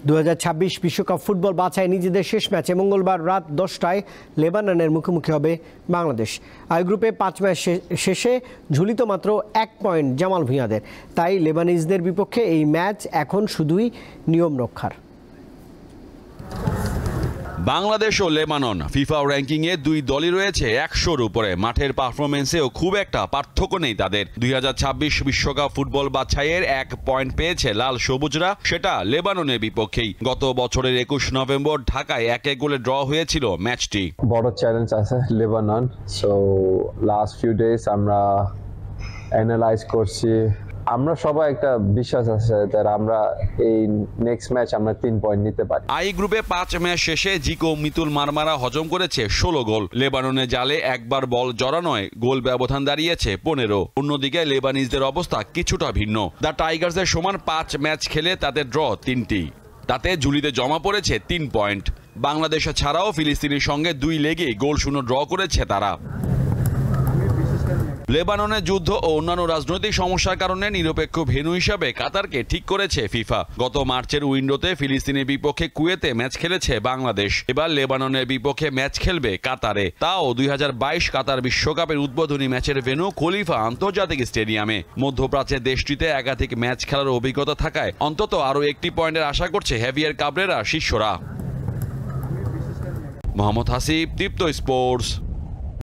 2026 বিশ্বকাপ ফুটবল বাছাই নিজেদের শেষ ম্যাচে মঙ্গলবার রাত 10টায় লেবাননের মুখোমুখি হবে বাংলাদেশ। আই গ্রুপে 5 ম্যাচ শেষে ঝুলিত মাত্র 1 পয়েন্ট জামাল ভুঁইয়াদের। তাই লেবানিজদের বিপক্ষে এই ম্যাচ এখন শুধুই নিয়ম রক্ষার। বাংলাদেশ ও লেবানন ফিফা র্যাঙ্কিংয়ে দুই দলই রয়েছে 100-র উপরে। মাঠের পারফরমেন্সেও খুব একটা পার্থক্য নেই তাদের। 2026 বিশ্বকাপ ফুটবল বাছাইয়ের 1 পয়েন্ট পেয়েছে লাল সবুজরা, সেটা লেবাননের বিপক্ষেই। গত বছরের 21 নভেম্বর ঢাকায় 1-1 গোলে ড্র হয়েছিল ম্যাচটি। বড় চ্যালেঞ্জ আছে Lebanon, so last few days আমরা অ্যানালাইজ করছি। আমরা সবাই একটা বিশ্বাস আছে যে আমরা এই নেক্সট ম্যাচ আমরা 3 পয়েন্ট নিতে পারি। আই গ্রুপে 5 ম্যাচ শেষে জিকো মিতুল মারমারা হজম করেছে 16 গোল। লেবাননের জালে একবার বল জড়ানোয় গোল ব্যবধান দাঁড়িয়েছে 15। অন্যদিকে লেবানিজদের অবস্থা কিছুটা ভিন্ন। দ্য টাইগার্সের সমান 5 ম্যাচ খেলে তাদের ড্র 3টি। তাতে ঝুলিতে জমা পড়েছে 3 পয়েন্ট। বাংলাদেশ ছাড়াও ফিলিস্তিনের সঙ্গে 2 লেগে গোল-শূন্য ড্র করেছে তারা। লেবাননের যুদ্ধ ও অন্যান্য রাজনৈতিক সমস্যার কারণে নিরপেক্ষ ভেন্যু হিসাবে কাতারকে ঠিক করেছে ফিফা। গত মার্চের উইন্ডোতে ফিলিস্তিনের বিপক্ষে কুয়েতে ম্যাচ খেলেছে বাংলাদেশ। এবার লেবাননের বিপক্ষে ম্যাচ খেলবে কাতারে, তাও 2022 কাতার বিশ্বকাপের উদ্বোধনী ম্যাচের ভেন্যু খলিফা আন্তর্জাতিক স্টেডিয়ামে। মধ্যপ্রাচ্যের দেশটিতে একাধিক ম্যাচ খেলার অভিজ্ঞতা থাকায় অন্তত আরও 1টি পয়েন্টের আশা করছে হেভিয়ার কাবরেরা শিষ্যরা। মোহাম্মদ হাসিব, দীপ্ত স্পোর্টস।